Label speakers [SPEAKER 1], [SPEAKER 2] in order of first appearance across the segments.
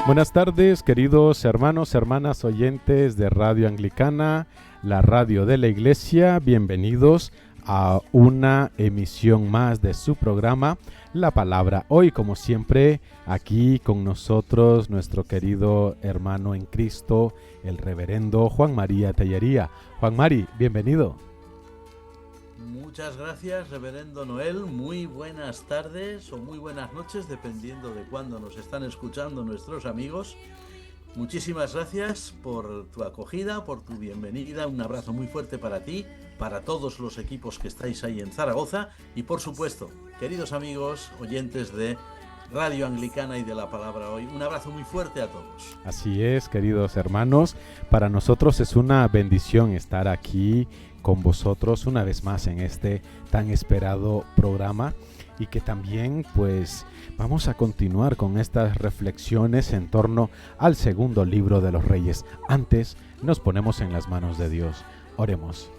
[SPEAKER 1] Buenas tardes, queridos hermanos, hermanas oyentes de Radio Anglicana, la radio de la Iglesia. Bienvenidos a una emisión más de su programa, La Palabra. Hoy, como siempre, aquí con nosotros nuestro querido hermano en Cristo, el reverendo Juan María Tellería. Juan Mari, bienvenido.
[SPEAKER 2] Muchas gracias, reverendo Noel. Muy buenas tardes o muy buenas noches, dependiendo de cuándo nos están escuchando nuestros amigos. Muchísimas gracias por tu acogida, por tu bienvenida. Un abrazo muy fuerte para ti, para todos los equipos que estáis ahí en Zaragoza y, por supuesto, queridos amigos, oyentes de Radio Anglicana y de La Palabra Hoy, un abrazo muy fuerte a todos.
[SPEAKER 1] Así es, queridos hermanos, para nosotros es una bendición estar aquí con vosotros una vez más en este tan esperado programa, y que también pues vamos a continuar con estas reflexiones en torno al segundo libro de los Reyes. Antes nos ponemos en las manos de Dios. Oremos.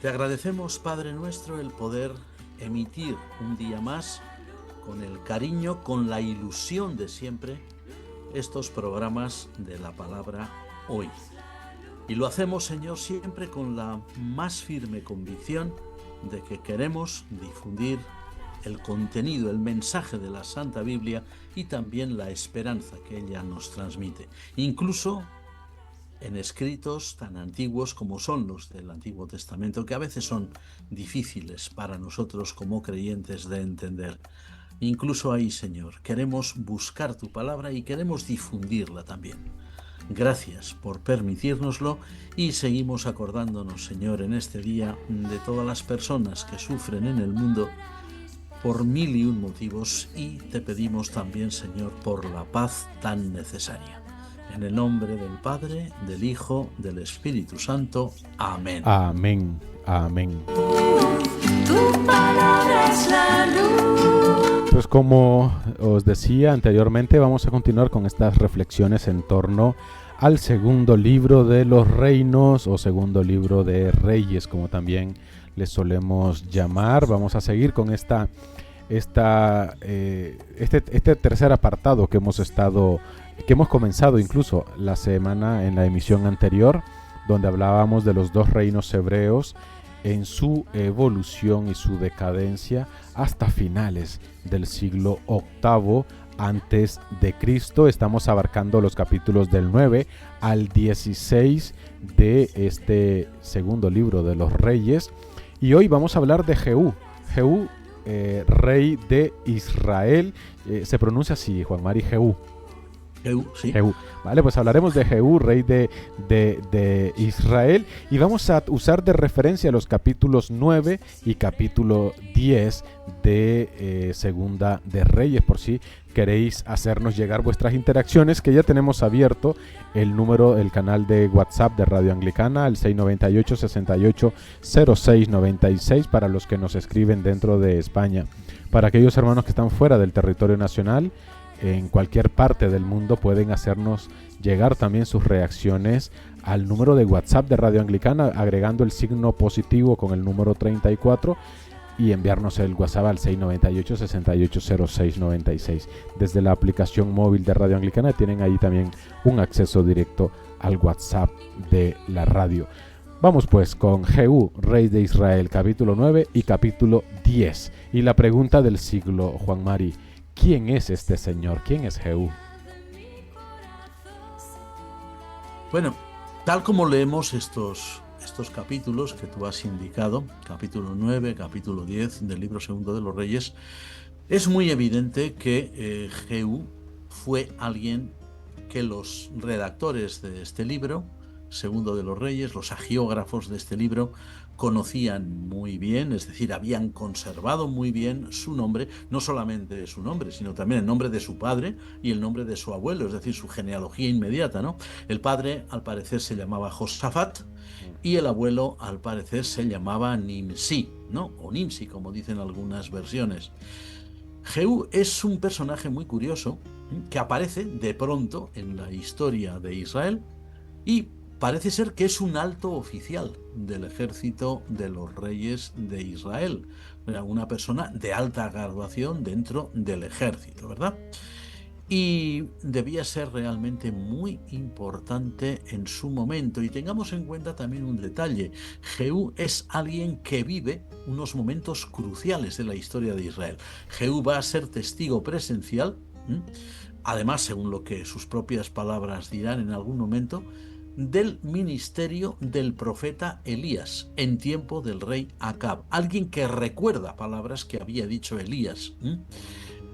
[SPEAKER 2] Te agradecemos, Padre nuestro, el poder emitir un día más, con el cariño, con la ilusión de siempre, estos programas de La Palabra Hoy. Y lo hacemos, Señor, siempre con la más firme convicción de que queremos difundir el contenido, el mensaje de la Santa Biblia y también la esperanza que ella nos transmite. Incluso en escritos tan antiguos como son los del Antiguo Testamento, que a veces son difíciles para nosotros como creyentes de entender. Incluso ahí, Señor, queremos buscar tu palabra y queremos difundirla también. Gracias por permitírnoslo y seguimos acordándonos, Señor, en este día de todas las personas que sufren en el mundo por mil y un motivos, y te pedimos también, Señor, por la paz tan necesaria. En el nombre del Padre, del Hijo, del Espíritu Santo. Amén.
[SPEAKER 1] Amén. Amén.
[SPEAKER 3] Tu palabra es la luz.
[SPEAKER 1] Pues como os decía anteriormente, vamos a continuar con estas reflexiones en torno al segundo libro de los reinos, o segundo libro de Reyes, como también les solemos llamar. Vamos a seguir con este tercer apartado que hemos comenzado incluso la semana en la emisión anterior, donde hablábamos de los dos reinos hebreos en su evolución y su decadencia hasta finales del siglo VIII antes de Cristo. Estamos abarcando los capítulos del 9 al 16 de este segundo libro de los Reyes, y hoy vamos a hablar de Jehú, rey de Israel. Se pronuncia así, Juan Mari, Jehú.
[SPEAKER 2] Jehú, sí.
[SPEAKER 1] Jehú. Vale, pues hablaremos de Jehú, rey de Israel, y vamos a usar de referencia los capítulos 9 y capítulo 10 de Segunda de Reyes, por si queréis hacernos llegar vuestras interacciones, que ya tenemos abierto el canal de WhatsApp de Radio Anglicana, el 698-680696, para los que nos escriben dentro de España. Para aquellos hermanos que están fuera del territorio nacional, en cualquier parte del mundo, pueden hacernos llegar también sus reacciones al número de WhatsApp de Radio Anglicana, agregando el signo positivo con el número 34 y enviarnos el WhatsApp al 698-680696. Desde la aplicación móvil de Radio Anglicana tienen ahí también un acceso directo al WhatsApp de la radio. Vamos pues con Jehú, rey de Israel, capítulo 9 y capítulo 10. Y la pregunta del siglo, Juan Mari: ¿quién es este señor? ¿Quién es Jehú?
[SPEAKER 2] Bueno, tal como leemos estos capítulos que tú has indicado, capítulo 9, capítulo 10 del libro segundo de los Reyes, es muy evidente que Jehú fue alguien que los redactores de este libro, segundo de los Reyes, los hagiógrafos de este libro, conocían muy bien, es decir, habían conservado muy bien su nombre, no solamente su nombre, sino también el nombre de su padre y el nombre de su abuelo, es decir, su genealogía inmediata, ¿no? El padre, al parecer, se llamaba Josafat y el abuelo, al parecer, se llamaba Nimsi, ¿no? O Nimsi, como dicen algunas versiones. Jehú es un personaje muy curioso que aparece de pronto en la historia de Israel y parece ser que es un alto oficial del ejército de los reyes de Israel. Era una persona de alta graduación dentro del ejército, ¿verdad? y debía ser realmente muy importante en su momento. Y tengamos en cuenta también un detalle: Jehú es alguien que vive unos momentos cruciales de la historia de Israel. Jehú va a ser testigo presencial, además, según lo que sus propias palabras dirán en algún momento, del ministerio del profeta Elías en tiempo del rey Acab. Alguien que recuerda palabras que había dicho Elías.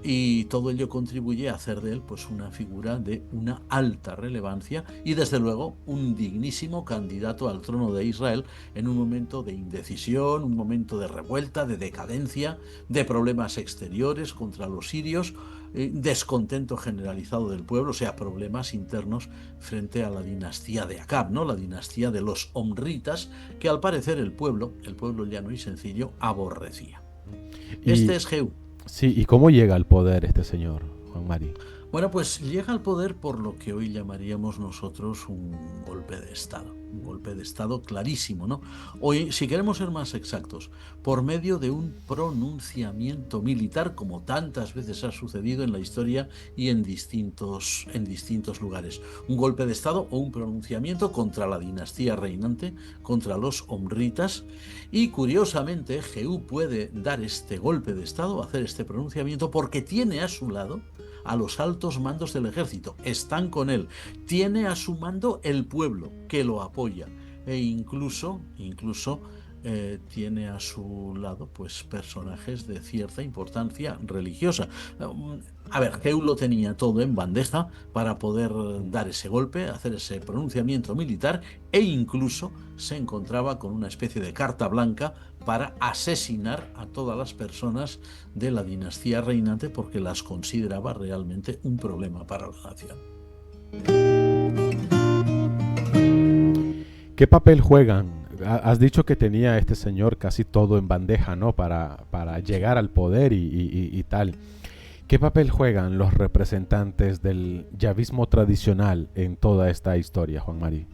[SPEAKER 2] Y todo ello contribuye a hacer de él pues una figura de una alta relevancia y desde luego un dignísimo candidato al trono de Israel en un momento de indecisión, un momento de revuelta, de decadencia, de problemas exteriores contra los sirios, descontento generalizado del pueblo, o sea, problemas internos frente a la dinastía de Acab, ¿no? La dinastía de los omritas, que al parecer el pueblo llano y sencillo, aborrecía. Este
[SPEAKER 1] Y
[SPEAKER 2] es Jehú.
[SPEAKER 1] sí, ¿y cómo llega al poder este señor, Juan Mari?
[SPEAKER 2] Bueno, pues llega al poder por lo que hoy llamaríamos nosotros un golpe de Estado. Un golpe de Estado clarísimo, ¿no? Hoy, si queremos ser más exactos, por medio de un pronunciamiento militar, como tantas veces ha sucedido en la historia y en distintos lugares. Un golpe de Estado o un pronunciamiento contra la dinastía reinante, contra los omritas. Y curiosamente, Jehú puede dar este golpe de Estado, hacer este pronunciamiento, porque tiene a su lado a los altos mandos del ejército, están con él, tiene a su mando el pueblo que lo apoya e incluso tiene a su lado pues personajes de cierta importancia religiosa. A ver, Jehú lo tenía todo en bandeja para poder dar ese golpe, hacer ese pronunciamiento militar, e incluso se encontraba con una especie de carta blanca para asesinar a todas las personas de la dinastía reinante porque las consideraba realmente un problema para la nación.
[SPEAKER 1] ¿Qué papel juegan? Has dicho que tenía este señor casi todo en bandeja, ¿no? Para llegar al poder y tal. ¿Qué papel juegan los representantes del yavismo tradicional en toda esta historia, Juan Mari?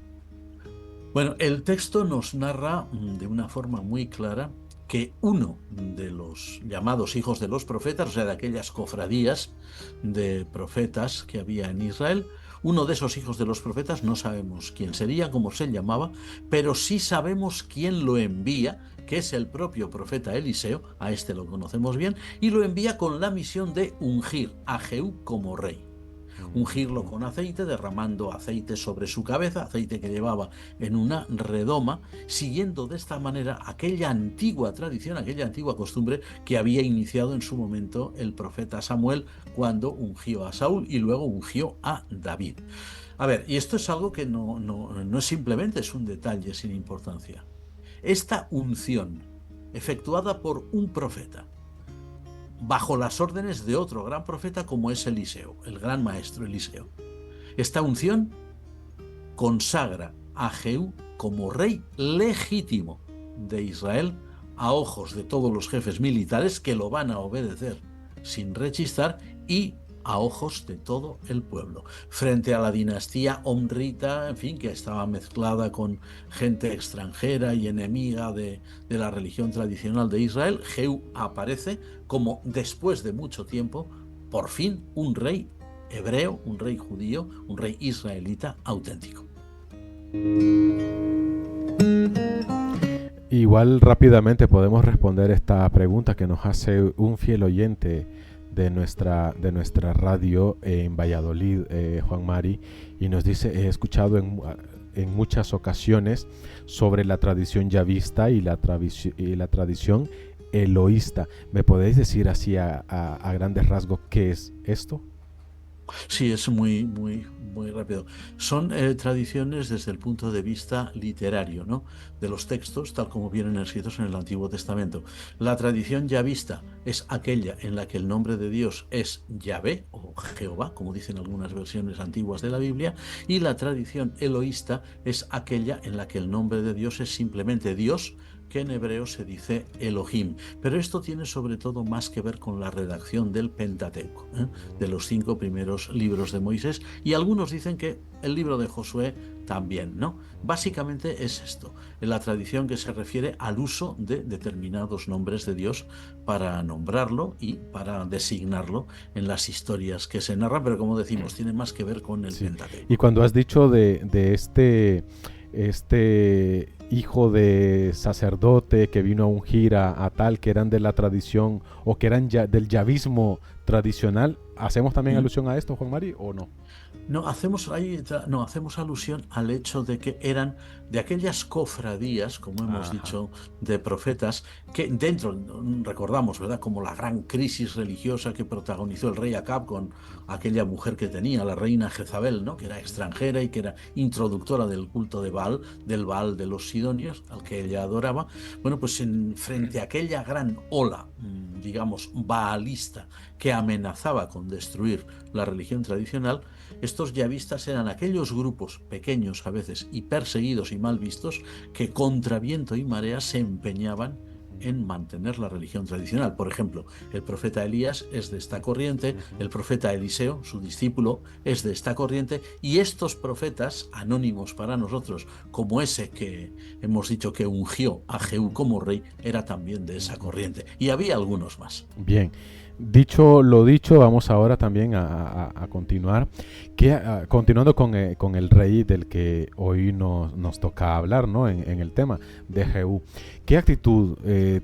[SPEAKER 2] Bueno, el texto nos narra de una forma muy clara que uno de los llamados hijos de los profetas, o sea, de aquellas cofradías de profetas que había en Israel, uno de esos hijos de los profetas, no sabemos quién sería, cómo se llamaba, pero sí sabemos quién lo envía, que es el propio profeta Eliseo, a este lo conocemos bien, y lo envía con la misión de ungir a Jehú como rey. Ungirlo con aceite, derramando aceite sobre su cabeza, aceite que llevaba en una redoma, siguiendo de esta manera aquella antigua tradición, aquella antigua costumbre que había iniciado en su momento el profeta Samuel cuando ungió a Saúl y luego ungió a David. A ver, y esto es algo que no es simplemente es un detalle sin importancia. Esta unción, efectuada por un profeta, bajo las órdenes de otro gran profeta como es Eliseo, el gran maestro Eliseo. Esta unción consagra a Jehú como rey legítimo de Israel a ojos de todos los jefes militares que lo van a obedecer sin rechistar y a ojos de todo el pueblo. Frente a la dinastía omrita, en fin, que estaba mezclada con gente extranjera y enemiga de la religión tradicional de Israel, Jehú aparece como, después de mucho tiempo, por fin un rey hebreo, un rey judío, un rey israelita auténtico.
[SPEAKER 1] Igual rápidamente podemos responder esta pregunta que nos hace un fiel oyente de nuestra radio en Valladolid, Juan Mari, y nos dice: he escuchado en muchas ocasiones sobre la tradición yavista y la tradición eloísta. ¿Me podéis decir así a grandes rasgos qué es esto?
[SPEAKER 2] Sí, es muy rápido. Son tradiciones desde el punto de vista literario, ¿no? De los textos, tal como vienen escritos en el Antiguo Testamento. La tradición yavista es aquella en la que el nombre de Dios es Yahvé o Jehová, como dicen algunas versiones antiguas de la Biblia, y la tradición eloísta es aquella en la que el nombre de Dios es simplemente Dios, que en hebreo se dice Elohim. Pero esto tiene sobre todo más que ver con la redacción del Pentateuco, de los 5 primeros libros de Moisés, y algunos dicen que el libro de Josué también, ¿no? Básicamente es esto, en la tradición que se refiere al uso de determinados nombres de Dios para nombrarlo y para designarlo en las historias que se narran, pero como decimos, tiene más que ver con el
[SPEAKER 1] Sí. Y
[SPEAKER 2] Pentateuco.
[SPEAKER 1] cuando has dicho de este hijo de sacerdote que vino a ungir a tal que eran de la tradición o que eran ya, del yavismo tradicional, ¿hacemos también
[SPEAKER 2] ¿Mm?
[SPEAKER 1] alusión a esto, Juan Mari, o no?
[SPEAKER 2] No, hacemos alusión al hecho de que eran de aquellas cofradías, como hemos
[SPEAKER 1] Ajá.
[SPEAKER 2] dicho, de profetas, que dentro, recordamos, ¿verdad?, como la gran crisis religiosa que protagonizó el rey Acab con aquella mujer que tenía, la reina Jezabel, ¿no?, que era extranjera y que era introductora del culto de Baal, del Baal de los Sidonios, al que ella adoraba. Bueno, pues frente a aquella gran ola, digamos, baalista, que amenazaba con destruir la religión tradicional, estos yavistas eran aquellos grupos pequeños a veces y perseguidos y mal vistos que contra viento y marea se empeñaban en mantener la religión tradicional. Por ejemplo, el profeta Elías es de esta corriente,
[SPEAKER 1] Ujú.
[SPEAKER 2] el profeta Eliseo, su discípulo, es de esta corriente, y estos profetas, anónimos para nosotros, como ese que hemos dicho que ungió a Jehú como rey, era también de esa
[SPEAKER 1] Ujú.
[SPEAKER 2] corriente. Y había algunos más.
[SPEAKER 1] Bien, dicho lo dicho, vamos ahora también a continuar, continuando con el rey del que hoy nos toca hablar, ¿no? En el tema de Jehú. ¿Qué actitud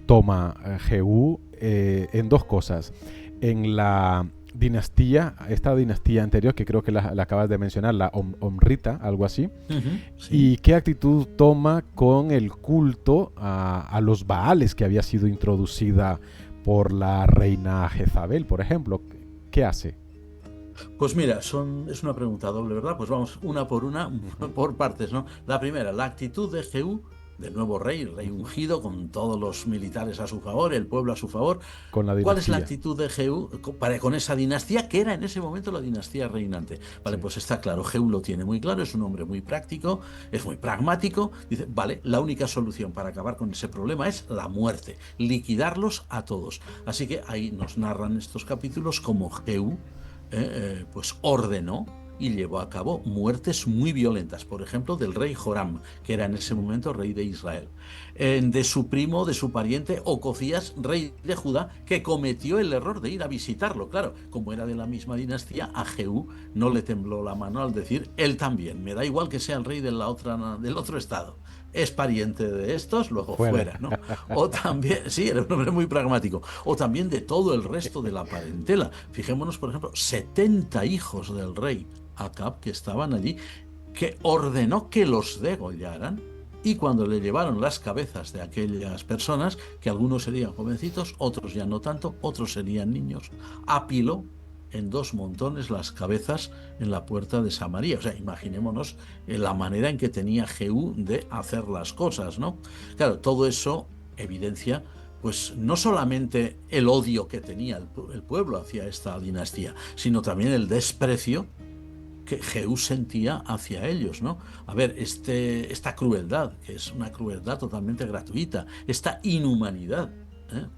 [SPEAKER 1] toma Jehú en dos cosas? En la dinastía, esta dinastía anterior, que creo que la acabas de mencionar, la Omrita, algo así.
[SPEAKER 2] Sí.
[SPEAKER 1] ¿Y qué actitud toma con el culto a los Baales que había sido introducida por la reina Jezabel, por ejemplo? ¿Qué hace?
[SPEAKER 2] Pues mira, es una pregunta doble, ¿verdad? Pues vamos una,
[SPEAKER 1] Ujú,
[SPEAKER 2] por partes, ¿no? La primera, la actitud de Jehú, del nuevo rey, el rey
[SPEAKER 1] ujú.
[SPEAKER 2] ungido, con todos los militares a su favor, el pueblo a su favor.
[SPEAKER 1] Con la
[SPEAKER 2] ¿Cuál es la
[SPEAKER 1] dinastía.
[SPEAKER 2] actitud de Jehú con esa dinastía que era en ese momento la dinastía reinante? Vale,
[SPEAKER 1] Sí.
[SPEAKER 2] pues está claro, Jehú lo tiene muy claro, es un hombre muy práctico, es muy pragmático. Dice, vale, la única solución para acabar con ese problema es la muerte, liquidarlos a todos. Así que ahí nos narran estos capítulos como Jehú pues ordenó y llevó a cabo muertes muy violentas, por ejemplo, del rey Joram, que era en ese momento rey de Israel, de su primo, de su pariente, Ococías, rey de Judá, que cometió el error de ir a visitarlo. Claro, como era de la misma dinastía, a Jehú no le tembló la mano al decir, él también, me da igual que sea el rey de del otro estado. Es pariente de estos, luego
[SPEAKER 1] Fuera.
[SPEAKER 2] fuera, ¿no? O también, sí, era un hombre muy pragmático. O también de todo el resto de la parentela. Fijémonos, por ejemplo, 70 hijos del rey Acab que estaban allí, que ordenó que los degollaran. Y cuando le llevaron las cabezas de aquellas personas, que algunos serían jovencitos, otros ya no tanto, otros serían niños, apiló en dos montones las cabezas en la puerta de Samaria. O sea, imaginémonos la manera en que tenía Jehú de hacer las cosas, ¿no? Claro, todo eso evidencia pues no solamente el odio que tenía el pueblo hacia esta dinastía, sino también el desprecio que Jehú sentía hacia ellos, ¿no? A ver, esta crueldad, que es una crueldad totalmente gratuita, esta inhumanidad,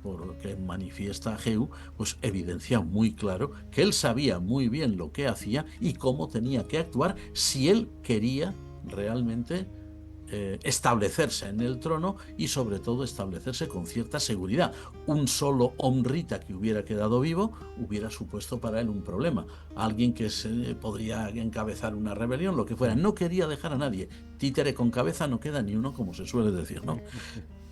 [SPEAKER 2] por lo que manifiesta Jehú, pues evidencia muy claro que él sabía muy bien lo que hacía y cómo tenía que actuar si él quería realmente establecerse en el trono y sobre todo establecerse con cierta seguridad. Un solo Omrita que hubiera quedado vivo hubiera supuesto para él un problema. Alguien que se podría encabezar una rebelión, lo que fuera. No quería dejar a nadie. Títere con cabeza no queda ni uno, como se suele decir, ¿no?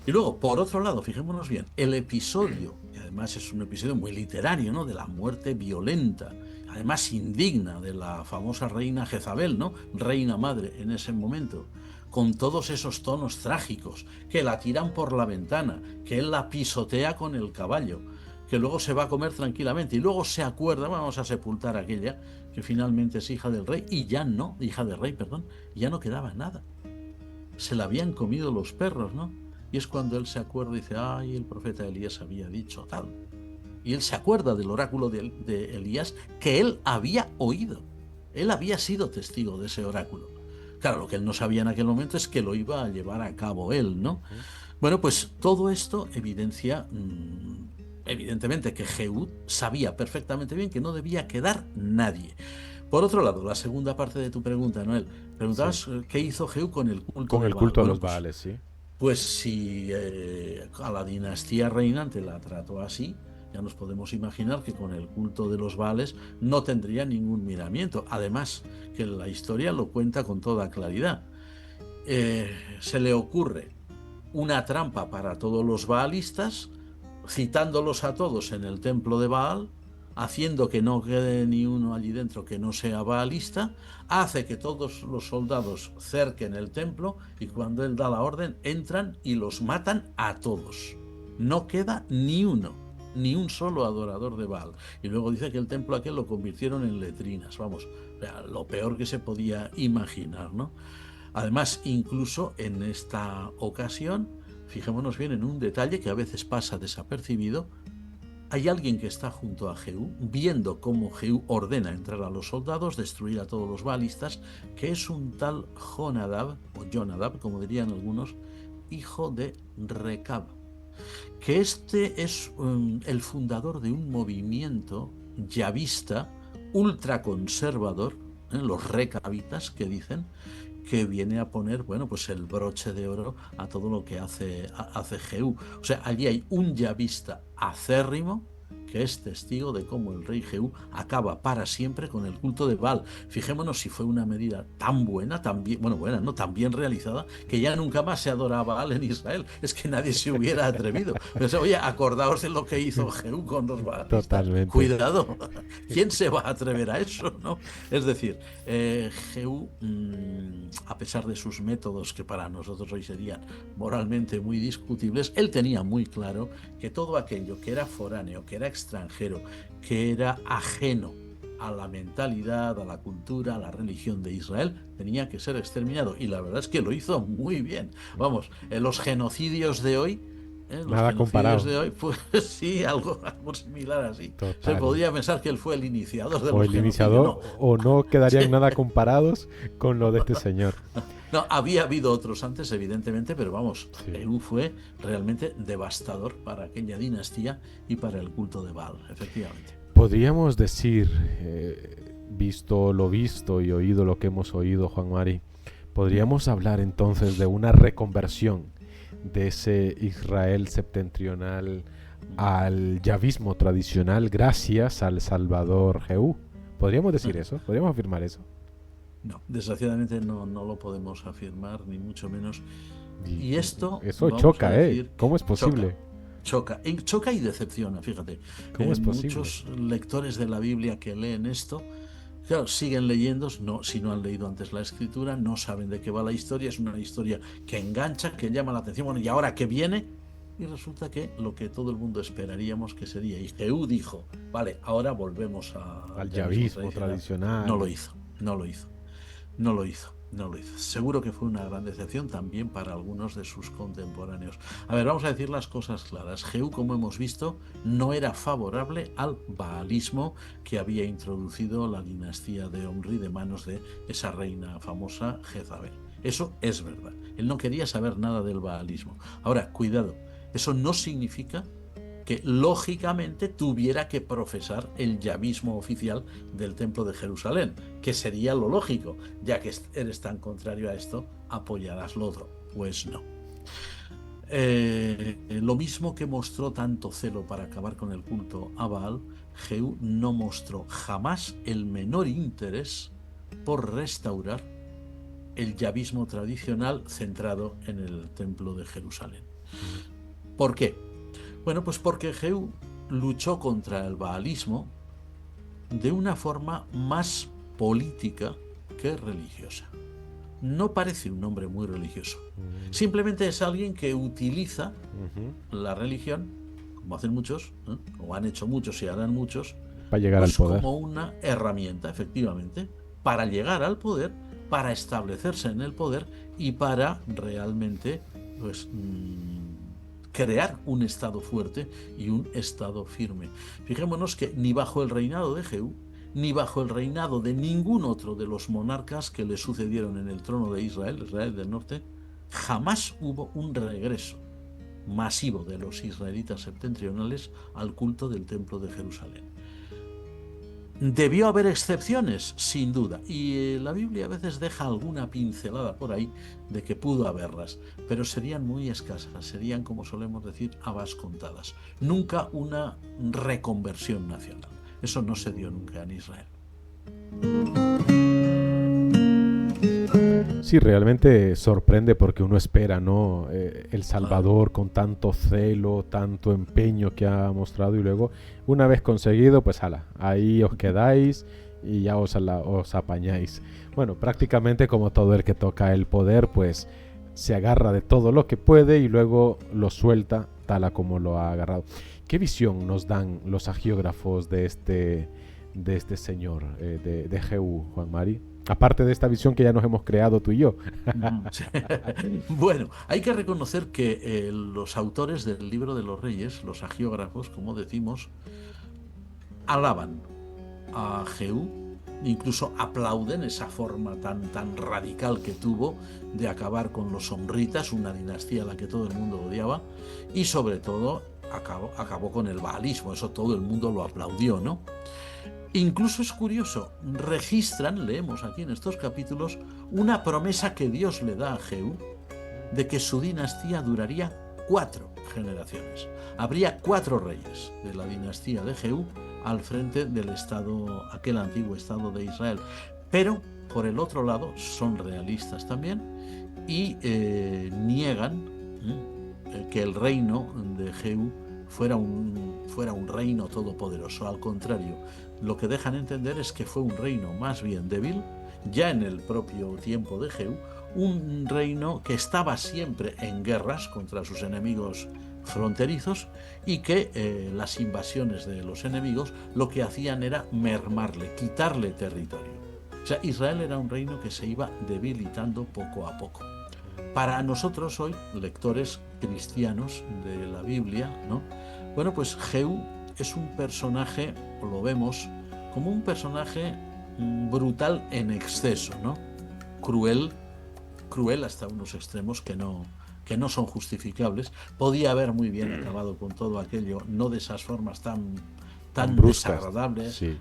[SPEAKER 2] Y luego, por otro lado, fijémonos bien, el episodio, que además es un episodio muy literario, ¿no? De la muerte violenta, además indigna de la famosa reina Jezabel, ¿no? Reina madre en ese momento, con todos esos tonos trágicos, que la tiran por la ventana, que él la pisotea con el caballo, que luego se va a comer tranquilamente y luego se acuerda, vamos a sepultar a aquella que finalmente es hija del rey y ya no, hija del rey, perdón, ya no quedaba nada. Se la habían comido los perros, ¿no? Y es cuando él se acuerda y dice, ay, el profeta Elías había dicho tal. Y él se acuerda del oráculo de Elías que él había oído. Él había sido testigo de ese oráculo. Claro, lo que él no sabía en aquel momento es que lo iba a llevar a cabo él, ¿no?
[SPEAKER 1] Ujú.
[SPEAKER 2] Bueno, pues todo esto evidencia, evidentemente, que Jehud sabía perfectamente bien que no debía quedar nadie. Por otro lado, la segunda parte de tu pregunta, Noel,
[SPEAKER 1] Sí.
[SPEAKER 2] preguntabas qué hizo Jehú con el culto
[SPEAKER 1] Con
[SPEAKER 2] de
[SPEAKER 1] el
[SPEAKER 2] Baal.
[SPEAKER 1] culto a
[SPEAKER 2] Bueno,
[SPEAKER 1] los
[SPEAKER 2] pues,
[SPEAKER 1] Baales, sí.
[SPEAKER 2] pues si a la dinastía reinante la trató así, ya nos podemos imaginar que con el culto de los Baales no tendría ningún miramiento. Además, que la historia lo cuenta con toda claridad. Se le ocurre una trampa para todos los baalistas, citándolos a todos en el templo de Baal, haciendo que no quede ni uno allí dentro que no sea baalista, hace que todos los soldados cerquen el templo y cuando él da la orden entran y los matan a todos. No queda ni uno, ni un solo adorador de Baal. Y luego dice que el templo aquel lo convirtieron en letrinas, vamos, lo peor que se podía imaginar, ¿no? Además, incluso en esta ocasión, fijémonos bien en un detalle que a veces pasa desapercibido. Hay alguien que está junto a Jehú, viendo cómo Jehú ordena entrar a los soldados, destruir a todos los balistas, que es un tal Jonadab, o Jonadab, como dirían algunos, hijo de Recab, que este es el fundador de un movimiento yavista ultraconservador, los recabitas que dicen, que viene a poner, bueno, pues el broche de oro a todo lo que hace Jehú. O sea, allí hay un yavista acérrimo que es testigo de cómo el rey Jehú acaba para siempre con el culto de Baal. Fijémonos si fue una medida tan buena, tan bien, bueno, buena, no, tan bien realizada, que ya nunca más se adora a Baal en Israel. Es que nadie se hubiera atrevido. Pero, oye, acordaos de lo que hizo Jehú con los baalistas.
[SPEAKER 1] Totalmente.
[SPEAKER 2] Cuidado, ¿quién se va a atrever a eso, no? Es decir, Jehú, a pesar de sus métodos que para nosotros hoy serían moralmente muy discutibles, él tenía muy claro que todo aquello que era foráneo, que era extranjero, que era ajeno a la mentalidad, a la cultura, a la religión de Israel, tenía que ser exterminado. Y la verdad es que lo hizo muy bien. Vamos, los genocidios de hoy, los
[SPEAKER 1] Nada
[SPEAKER 2] genocidios
[SPEAKER 1] comparado.
[SPEAKER 2] de hoy, pues sí, algo similar así. Se
[SPEAKER 1] Total.
[SPEAKER 2] podría pensar que él fue el iniciador de
[SPEAKER 1] O
[SPEAKER 2] los
[SPEAKER 1] el
[SPEAKER 2] genocidios.
[SPEAKER 1] iniciador
[SPEAKER 2] No,
[SPEAKER 1] o no quedarían nada comparados con lo de este señor.
[SPEAKER 2] no, había habido otros antes, evidentemente, pero vamos,
[SPEAKER 1] Sí.
[SPEAKER 2] Jehú fue realmente devastador para aquella dinastía y para el culto de Baal, efectivamente.
[SPEAKER 1] Podríamos decir, visto lo visto y oído lo que hemos oído, Juan Mari, podríamos hablar entonces de una reconversión de ese Israel septentrional al yavismo tradicional gracias al Salvador Jehú. ¿Podríamos decir eso? ¿Podríamos afirmar eso?
[SPEAKER 2] No, desgraciadamente no lo podemos afirmar, ni mucho menos.
[SPEAKER 1] Y
[SPEAKER 2] Y esto,
[SPEAKER 1] eso
[SPEAKER 2] vamos a
[SPEAKER 1] choca, ¿eh?
[SPEAKER 2] decir,
[SPEAKER 1] ¿Cómo es
[SPEAKER 2] choca,
[SPEAKER 1] posible?
[SPEAKER 2] choca y decepciona, fíjate.
[SPEAKER 1] ¿Cómo es posible?
[SPEAKER 2] Muchos lectores de la Biblia que leen esto, claro, siguen leyendo, no, si no han leído antes la escritura, no saben de qué va la historia, es una historia que engancha, que llama la atención, bueno, ¿y ahora qué viene? Y resulta que lo que todo el mundo esperaríamos que sería, y Jehú dijo, vale, ahora volvemos
[SPEAKER 1] Al
[SPEAKER 2] al yavismo
[SPEAKER 1] yavismo
[SPEAKER 2] tradicional. No
[SPEAKER 1] tradicional.
[SPEAKER 2] lo hizo, no lo hizo. No lo hizo, no lo hizo. Seguro que fue una gran decepción también para algunos de sus contemporáneos. A ver, vamos a decir las cosas claras. Jehú, como hemos visto, no era favorable al baalismo que había introducido la dinastía de Omri de manos de esa reina famosa Jezabel. Eso es verdad. Él no quería saber nada del baalismo. Ahora, cuidado, eso no significa que lógicamente tuviera que profesar el yavismo oficial del Templo de Jerusalén, que sería lo lógico, ya que eres tan contrario a esto, apoyarás lo otro. Pues no. Lo mismo que mostró tanto celo para acabar con el culto a Baal, Jehú no mostró jamás el menor interés por restaurar el yavismo tradicional centrado en el Templo de Jerusalén. ¿Por qué? Bueno, pues porque Jehú luchó contra el baalismo de una forma más política que religiosa. No parece un hombre muy religioso. Simplemente es alguien que utiliza la religión, como hacen muchos, o han hecho muchos y harán muchos,
[SPEAKER 1] Para llegar al
[SPEAKER 2] pues
[SPEAKER 1] poder.
[SPEAKER 2] como una herramienta, efectivamente, para llegar al poder, para establecerse en el poder y para realmente, pues, crear un Estado fuerte y un Estado firme. Fijémonos que ni bajo el reinado de Jehú, ni bajo el reinado de ningún otro de los monarcas que le sucedieron en el trono de Israel, Israel del norte, jamás hubo un regreso masivo de los israelitas septentrionales al culto del templo de Jerusalén. ¿Debió haber excepciones? Sin duda. Y la Biblia a veces deja alguna pincelada por ahí de que pudo haberlas, pero serían muy escasas, serían, como solemos decir, habas contadas. Nunca una reconversión nacional. Eso no se dio nunca en Israel.
[SPEAKER 1] Sí, realmente sorprende porque uno espera, ¿no? El Salvador con tanto celo, tanto empeño que ha mostrado y luego, una vez conseguido, pues ala, ahí os quedáis y ya os apañáis. Bueno, prácticamente como todo el que toca el poder, pues se agarra de todo lo que puede y luego lo suelta tal a como lo ha agarrado. ¿Qué visión nos dan los agiógrafos de este señor, de Jehú, Juan Mari? Aparte de esta visión que ya nos hemos creado tú y yo.
[SPEAKER 2] Sí. Bueno, hay que reconocer que los autores del Libro de los Reyes, los agiógrafos, como decimos, alaban a Jehú, incluso aplauden esa forma tan radical que tuvo de acabar con los somritas, una dinastía a la que todo el mundo odiaba, y sobre todo acabó con el baalismo, eso todo el mundo lo aplaudió, ¿no? Incluso es curioso, registran, leemos aquí en estos capítulos, una promesa que Dios le da a Jehú de que su dinastía duraría 4 generaciones. Habría 4 reyes de la dinastía de Jehú al frente del estado, aquel antiguo estado de Israel. Pero, por el otro lado, son realistas también y niegan que el reino de Jehú fuera un reino todopoderoso. Al contrario, lo que dejan entender es que fue un reino más bien débil, ya en el propio tiempo de Jehú, un reino que estaba siempre en guerras contra sus enemigos fronterizos y que las invasiones de los enemigos lo que hacían era mermarle, quitarle territorio. O sea, Israel era un reino que se iba debilitando poco a poco. Para nosotros hoy, lectores cristianos de la Biblia, ¿no? Bueno, pues Jehú es un personaje, lo vemos como un personaje brutal en exceso, ¿no? Cruel hasta unos extremos que no son justificables. Podía haber muy bien acabado con todo aquello, no de esas formas tan
[SPEAKER 1] bruscas,
[SPEAKER 2] desagradables,
[SPEAKER 1] sí.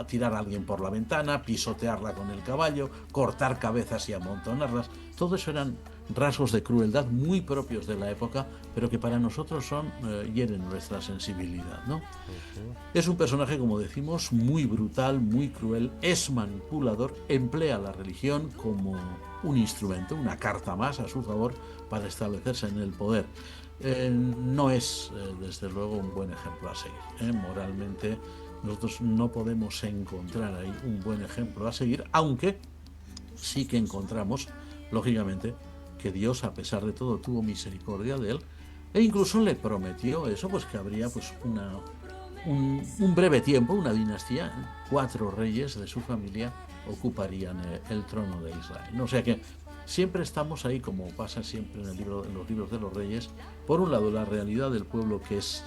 [SPEAKER 2] tirar a alguien por la ventana, pisotearla con el caballo, cortar cabezas y amontonarlas. Todo eso eran rasgos de crueldad muy propios de la época, pero que para nosotros hieren nuestra sensibilidad, ¿no? Es un personaje, como decimos, muy brutal, muy cruel, es manipulador, emplea la religión como un instrumento, una carta más a su favor para establecerse en el poder. No es, desde luego, un buen ejemplo a seguir. Moralmente, nosotros no podemos encontrar ahí un buen ejemplo a seguir, aunque sí que encontramos, lógicamente, que Dios, a pesar de todo, tuvo misericordia de él e incluso le prometió eso, pues que habría pues un breve tiempo, una dinastía, 4 reyes de su familia ocuparían el trono de Israel. O sea que siempre estamos ahí, como pasa siempre en los libros de los reyes, por un lado la realidad del pueblo que es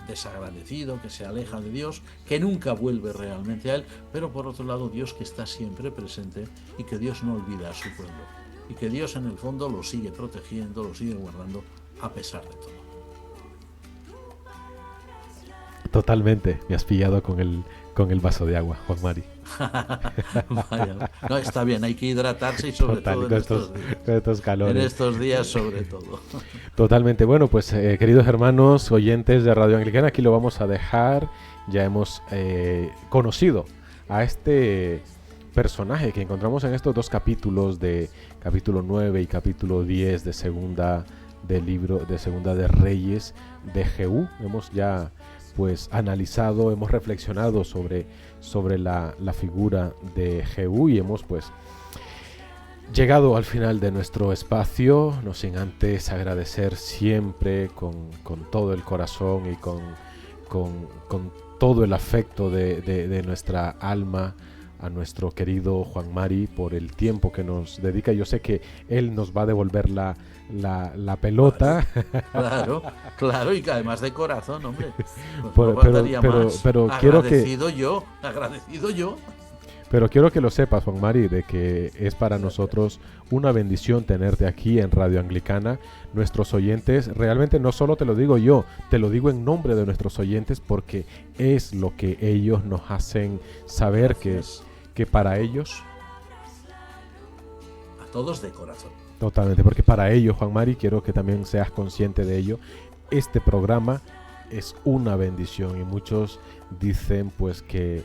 [SPEAKER 2] desagradecido, que se aleja de Dios, que nunca vuelve realmente a él, pero por otro lado Dios que está siempre presente y que Dios no olvida a su pueblo y que Dios en el fondo lo sigue protegiendo, lo sigue guardando a pesar de todo.
[SPEAKER 1] Totalmente, me has pillado con el vaso de agua, Juan Mari.
[SPEAKER 2] Vaya, no, está bien, hay que hidratarse y sobre todo en
[SPEAKER 1] estos calores.
[SPEAKER 2] En estos días sobre todo.
[SPEAKER 1] Totalmente. Bueno, pues queridos hermanos oyentes de Radio Anglicana, aquí lo vamos a dejar. Ya hemos conocido a este personaje que encontramos en estos 2 capítulos, de capítulo 9 y capítulo 10 de Segunda de Reyes de Jehú. Hemos ya pues analizado, hemos reflexionado sobre la figura de Jehú y hemos pues llegado al final de nuestro espacio, no sin antes agradecer siempre con todo el corazón y con todo el afecto de nuestra alma a nuestro querido Juan Mari por el tiempo que nos dedica. Yo sé que él nos va a devolver la pelota.
[SPEAKER 2] Claro, y que además de corazón, hombre.
[SPEAKER 1] Pues pero quiero que...
[SPEAKER 2] Agradecido yo.
[SPEAKER 1] Pero quiero que lo sepas, Juan Mari, de que es para nosotros una bendición tenerte aquí en Radio Anglicana. Nuestros oyentes, realmente no solo te lo digo yo, te lo digo en nombre de nuestros oyentes porque es lo que ellos nos hacen saber que para ellos...
[SPEAKER 2] A todos de corazón.
[SPEAKER 1] Totalmente, porque para ellos, Juan Mari, quiero que también seas consciente de ello. Este programa es una bendición y muchos dicen pues que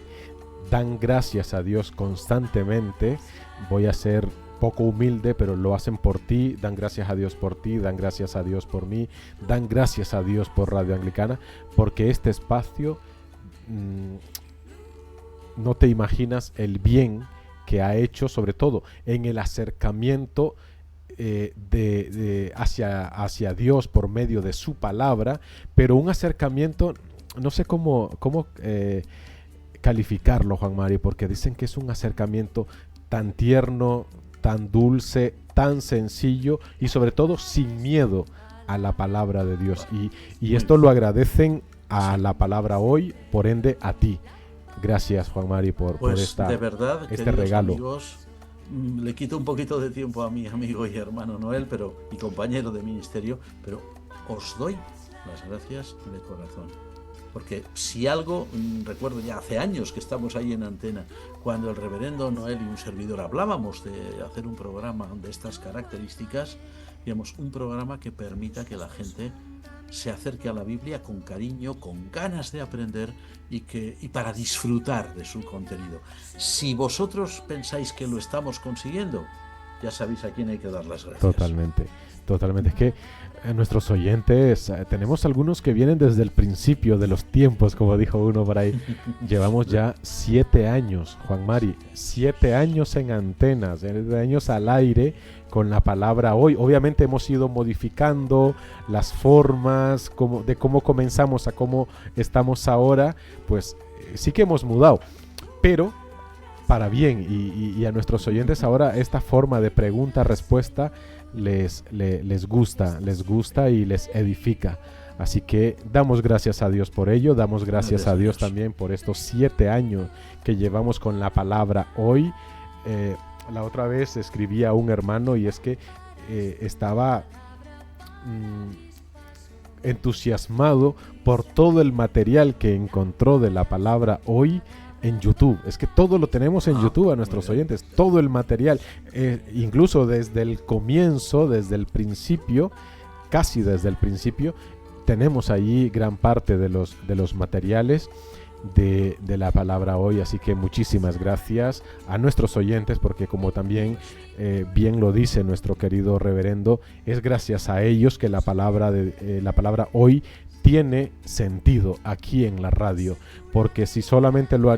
[SPEAKER 1] dan gracias a Dios constantemente. Voy a ser poco humilde, pero lo hacen por ti. Dan gracias a Dios por ti, dan gracias a Dios por mí, dan gracias a Dios por Radio Anglicana, porque este espacio no te imaginas el bien que ha hecho, sobre todo en el acercamiento hacia Dios por medio de su palabra, pero un acercamiento, no sé cómo calificarlo, Juan Mari, porque dicen que es un acercamiento tan tierno, tan dulce, tan sencillo y sobre todo sin miedo a la palabra de Dios. Y esto lo agradecen a la palabra hoy, por ende a ti. Gracias, Juan Mari, por
[SPEAKER 2] de verdad,
[SPEAKER 1] este regalo.
[SPEAKER 2] Amigos, le quito un poquito de tiempo a mi amigo y hermano Noel, y compañero de ministerio, pero os doy las gracias de corazón. Porque si algo, recuerdo ya hace años que estamos ahí en antena, cuando el reverendo Noel y un servidor hablábamos de hacer un programa de estas características, digamos, un programa que permita que la gente se acerque a la Biblia con cariño, con ganas de aprender y para disfrutar de su contenido. Si vosotros pensáis que lo estamos consiguiendo, ya sabéis a quién hay que dar las gracias.
[SPEAKER 1] Totalmente. Es que nuestros oyentes, tenemos algunos que vienen desde el principio de los tiempos, como dijo uno por ahí. Llevamos ya 7 años, Juan Mari, 7 años en antenas, 7 años al aire con la palabra hoy. Obviamente hemos ido modificando las formas de cómo comenzamos a cómo estamos ahora, pues sí que hemos mudado, pero para bien, y a nuestros oyentes ahora esta forma de pregunta-respuesta les gusta y les edifica. Así que damos gracias a Dios por ello, damos gracias a Dios también por estos 7 años que llevamos con la palabra hoy. La otra vez escribía a un hermano y es que estaba entusiasmado por todo el material que encontró de la palabra hoy en YouTube. Es que todo lo tenemos en YouTube a nuestros oyentes, todo el material, incluso desde el comienzo, desde el principio, casi desde el principio, tenemos allí gran parte de los materiales de la palabra hoy. Así que muchísimas gracias a nuestros oyentes, porque como también bien lo dice nuestro querido reverendo, es gracias a ellos que la palabra hoy tiene sentido aquí en la radio, porque si solamente lo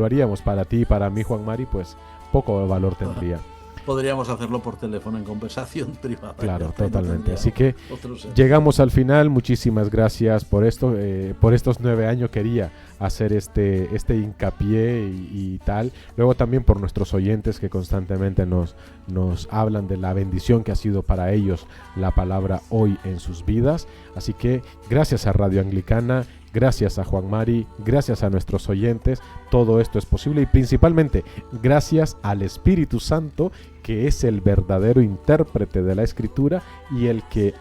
[SPEAKER 1] haríamos para ti y para mí, Juan Mari, pues poco valor tendría.
[SPEAKER 2] Podríamos hacerlo por teléfono en conversación privada.
[SPEAKER 1] Claro, totalmente. Así que llegamos al final. Muchísimas gracias por esto. Por estos 9 años quería hacer este hincapié y tal. Luego también por nuestros oyentes que constantemente nos hablan de la bendición que ha sido para ellos la palabra hoy en sus vidas. Así que gracias a Radio Anglicana, gracias a Juan Mari, gracias a nuestros oyentes, todo esto es posible y principalmente gracias al Espíritu Santo, que es el verdadero intérprete de la Escritura y el que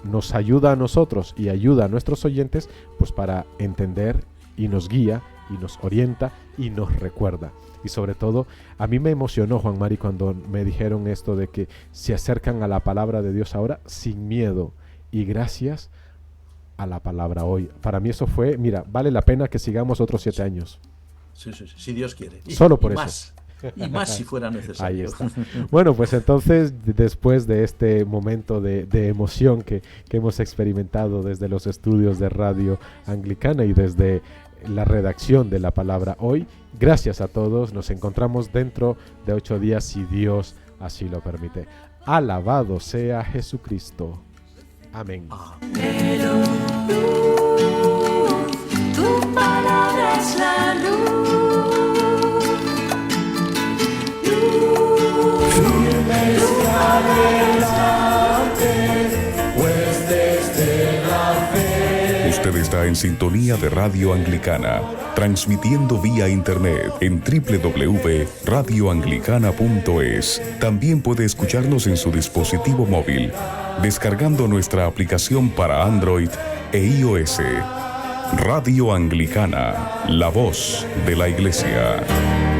[SPEAKER 1] nos ayuda a nosotros y ayuda a nuestros oyentes, pues para entender, y nos guía y nos orienta y nos recuerda. Y sobre todo, a mí me emocionó, Juan Mari, cuando me dijeron esto de que se acercan a la palabra de Dios ahora sin miedo y gracias a la palabra hoy. Para mí eso fue, mira, vale la pena que sigamos otros 7 años.
[SPEAKER 2] Sí, si Dios quiere.
[SPEAKER 1] Solo por eso.
[SPEAKER 2] Más. Y más si fuera necesario.
[SPEAKER 1] Ahí está. Bueno, pues entonces, después de este momento de emoción que hemos experimentado desde los estudios de Radio Anglicana y desde la redacción de la palabra hoy, gracias a todos. Nos encontramos dentro de 8 días, si Dios así lo permite. Alabado sea Jesucristo. Amén.
[SPEAKER 3] Pero tu palabra es la luz.
[SPEAKER 4] Firme está adelante, pues desde la fe.
[SPEAKER 5] Usted está en sintonía de Radio Anglicana, transmitiendo vía internet en www.radioanglicana.es. También puede escucharnos en su dispositivo móvil, descargando nuestra aplicación para Android e iOS. Radio Anglicana, la voz de la Iglesia.